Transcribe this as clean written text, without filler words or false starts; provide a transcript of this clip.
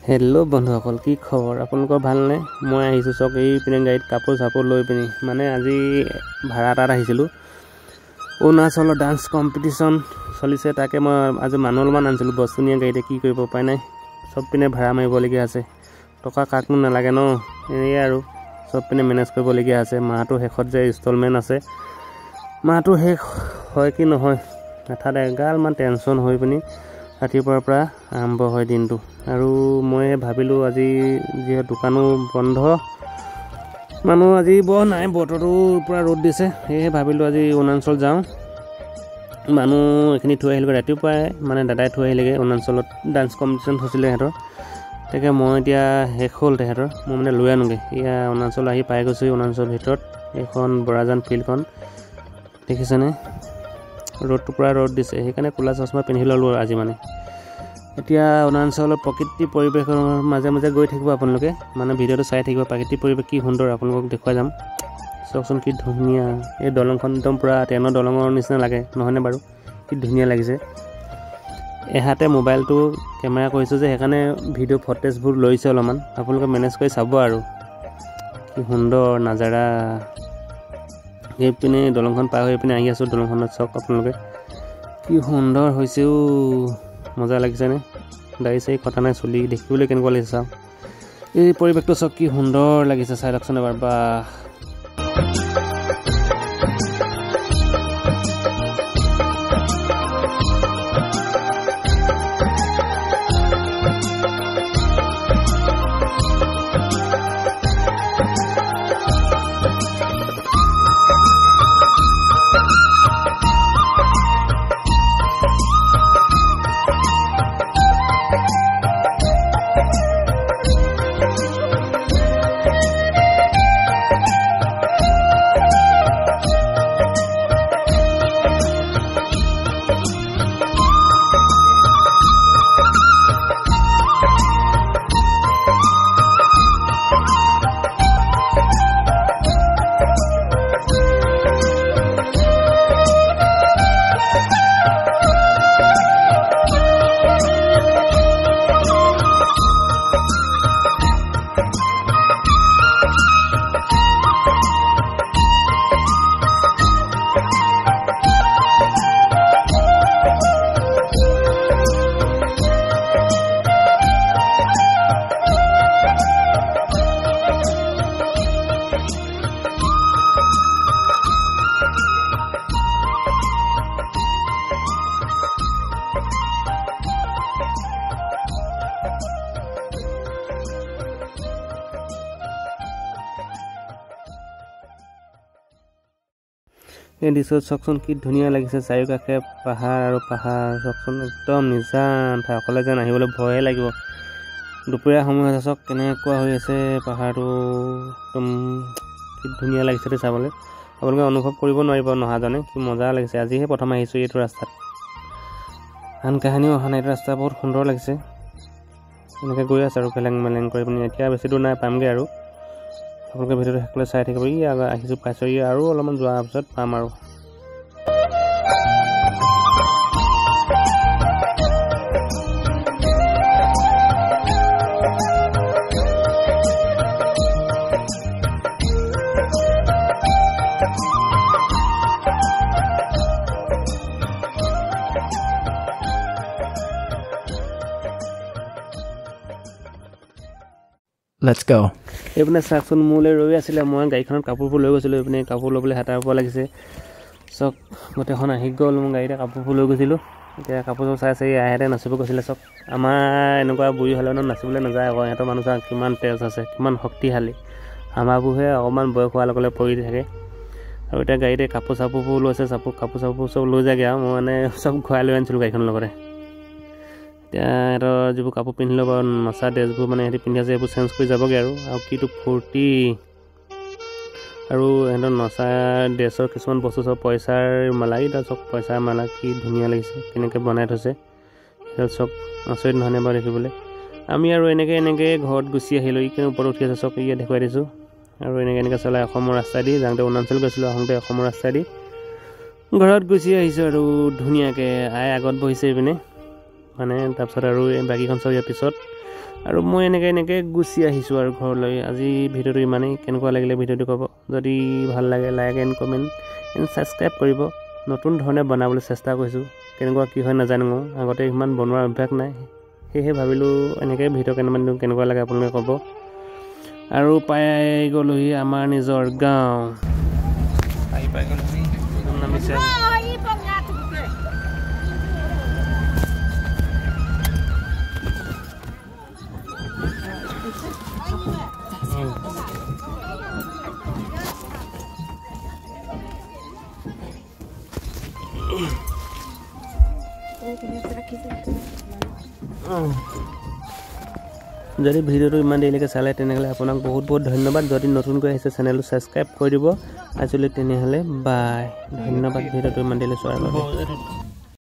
Hello' বন্ধুসকল, কি খবৰ? আপোনালোকৰ ভালনে? মই আহিছোঁ চক এইপিনে গাড়ীত কাপোৰ চাপোৰ লৈ পিনি। মানে আজি ভাড়া এটাত আহিছিলোঁ। অৰুণাচলৰ ডান্স কম্পিটিশ্যন চলিছে, তাকে মই আজি মানুহ অলপমান আনিছিলোঁ। বস্তু নিয়া গাড়ীতে কি কৰিব উপায় নাই, চব পিনে ভাড়া মাৰিবলগীয়া আছে। টকা কাকনো নালাগে ন, এয়ে আৰু চব পিনে মেনেজ কৰিবলগীয়া আছে। মাহটোৰ শেষত যে ইনষ্টলমেণ্ট আছে, মাহটো শেষ হয় কি নহয় মাথাত এগালমান টেনশ্যন হৈ পিনি ৰাতিপুৱাৰ পৰা আৰম্ভ হয় দিনটো। আৰু মই ভাবিলোঁ আজি যিহেতু দোকানো বন্ধ, মানুহ আজি বৰ নাই, বতৰটো পূৰা ৰ'দ দিছে, সেয়েহে ভাবিলোঁ আজি অৰুণাচল যাওঁ। মানুহ এইখিনি থৈ আহিলেগৈ ৰাতিপুৱাই, মানে দাদাই থৈ আহিলেগৈ। অৰুণাচলত ডান্স কম্পিটিশ্যন হৈছিলে সিহঁতৰ, তাকে মই এতিয়া শেষ হ'ল তেহেঁতৰ, মই মানে লৈ আনোগৈ। এয়া অৰুণাচল আহি পাই গৈছোঁ। অৰুণাচলৰ ভিতৰত এইখন বৰাজান ফিল্ডখন দেখিছেনে? ৰ'দটো পূৰা ৰ'দ দিছে, সেইকাৰণে ক'লা চশমা পিন্ধি ল'লোঁ আজি। মানে এতিয়া অৰুণাচলৰ প্ৰকৃতিৰ পৰিৱেশৰ মাজে মাজে গৈ থাকিব আপোনালোকে, মানে ভিডিঅ'টো চাই থাকিব। প্ৰাকৃতিক পৰিৱেশ কি সুন্দৰ আপোনালোকক দেখুৱাই যাম। চাওকচোন কি ধুনীয়া, এই দলংখন একদম পূৰা ট্ৰেইনৰ দলঙৰ নিচিনা লাগে, নহয়নে বাৰু? কি ধুনীয়া লাগিছে। এহাতে মোবাইলটো কেমেৰা কৰিছোঁ যে, সেইকাৰণে ভিডিঅ' ফটেজবোৰ লৈছে অলপমান, আপোনালোকে মেনেজ কৰি চাব। আৰু কি সুন্দৰ নাজাৰা। এইপিনে দলংখন পাৰ হৈ পিনে আহি আছোঁ। দলংখনত চাওক আপোনালোকে কি সুন্দৰ হৈছেও, মজা লাগিছেনে? দাড়ি চাড়ি কটা নাই, চুলি দেখিবলৈ কেনেকুৱা লাগিছে চাওক। এই পৰিৱেশটো চাওক কি সুন্দৰ লাগিছে, চাই লওকচোন এবাৰ। বা এই দৃশ্যত চাওকচোন কি ধুনীয়া লাগিছে। চাৰিওকাষে পাহাৰ আৰু পাহাৰ, চাওকচোন একদম নিজান ঠাই, অকলে যেন আহিবলৈ ভয়ে লাগিব। দুপৰীয়া সময় হৈছে, চাওক কেনেকুৱা হৈ আছে পাহাৰটো, একদম কি ধুনীয়া লাগিছে দেই চাবলৈ। আপোনালোকে অনুভৱ কৰিব নোৱাৰিব নহাজনে, কি মজা লাগিছে। আজিহে প্ৰথম আহিছোঁ এইটো ৰাস্তাত, আন কাহিনীও অহা নাই। এইটো ৰাস্তা বহুত সুন্দৰ লাগিছে। এনেকৈ গৈ আছে আৰু ফেলেং মেলেং কৰি পিনি। এতিয়া বেছি দূৰ নাই, পামগৈ আৰু। আপোনালোকে ভিডিঅ'টো শেষলৈ চাই থাকিব। আহিছোঁ, পাইছোঁ, আৰু অলপমান যোৱাৰ পিছত পাম আৰু। Let's go. এইপিনে চাওকচোন, মোলৈ ৰৈ আছিলে। মই গাড়ীখনত কাপোৰবোৰ লৈ গৈছিলোঁ। এইপিনে কাপোৰ ল'বলৈ হাতাৰ পৰা লাগিছে। চাওক গোটেইখন আহি গ'ল। মই গাড়ীতে কাপোৰবোৰ লৈ গৈছিলোঁ। এতিয়া কাপোৰবোৰ চাই চাই আহেতে নাচিব গৈছিলে। চাওক আমাৰ এনেকুৱা বুঢ়ী হ'লে মানে নাচিবলৈ নাযায় আকৌ। সিহঁতৰ মানুহ চাওক কিমান তেজ আছে, কিমান শক্তিশালী। আমাৰবোৰহে অকণমান বয়স হোৱাৰ লগে লগে পৰি থাকে। আৰু এতিয়া গাড়ীতে কাপোৰ চাপোৰবোৰ লৈছে, কাপোৰ চাপোৰ চব লৈ যায়গৈ আৰু। মই মানে চব ঘূৰাই লৈ আনিছিলোঁ গাড়ীখনৰ লগতে। এতিয়া সিহঁতৰ যিবোৰ কাপোৰ পিন্ধিলোঁ বাৰু, নচা ড্ৰেছবোৰ মানে সিহঁতি পিন্ধি আছে, সেইবোৰ চেঞ্জ কৰি যাবগৈ আৰু কিটো ফূৰ্তি। আৰু সিহঁতৰ নচা ড্ৰেছৰ কিছুমান বস্তু চব পইচাৰ মালা, এইডাল চব পইচাৰ মালা, কি ধুনীয়া লাগিছে, কেনেকৈ বনাই থৈছে। সেইডাল চব আচৰিত নহয়নে বাৰু দেখিবলৈ। আমি আৰু এনেকৈ ঘৰত গুচি আহিলোঁ। এইখিনি ওপৰত উঠি আছে, চব ইয়াত দেখুৱাই দিছোঁ। আৰু এনেকৈ চলাই অসমৰ ৰাস্তা দি যাওঁতে অৰুণাচল গৈছিলোঁ, আহোঁতে অসমৰ ৰাস্তা দি ঘৰত গুচি আহিছোঁ। আৰু ধুনীয়াকৈ আগত বহিছে এইপিনে, মানে তাৰপিছত আৰু এই বাকীখন চব ইয়াৰ পিছত আৰু মই এনেকৈ গুচি আহিছোঁ আৰু ঘৰলৈ। আজি ভিডিঅ'টো ইমানেই। কেনেকুৱা লাগিলে ভিডিঅ'টো ক'ব। যদি ভাল লাগে like and comment and subscribe কৰিব। নতুন ধৰণে বনাবলৈ চেষ্টা কৰিছোঁ। কেনেকুৱা কি হয় নাজানো, আগতে ইমান বনোৱাৰ অভ্যাস নাই, সেয়েহে ভাবিলোঁ এনেকৈ ভিডিঅ' কেনেমান দিওঁ, কেনেকুৱা লাগে আপোনালোকে ক'ব। আৰু পাই গ'লোহি আমাৰ নিজৰ গাঁও। আহি পাই গ'লোহি নামিছে। যদি ভিডিঅ'টো ইমান দেৰিলৈকে চালে তেনেহ'লে আপোনাক বহুত বহুত ধন্যবাদ। যদি নতুনকৈ আহিছে চেনেলটো ছাবস্ক্ৰাইব কৰি দিব। আজিলৈ তেনেহ'লে বাই। ধন্যবাদ ভিডিঅ'টো ইমান দেৰিলৈ চোৱাৰ বাবে।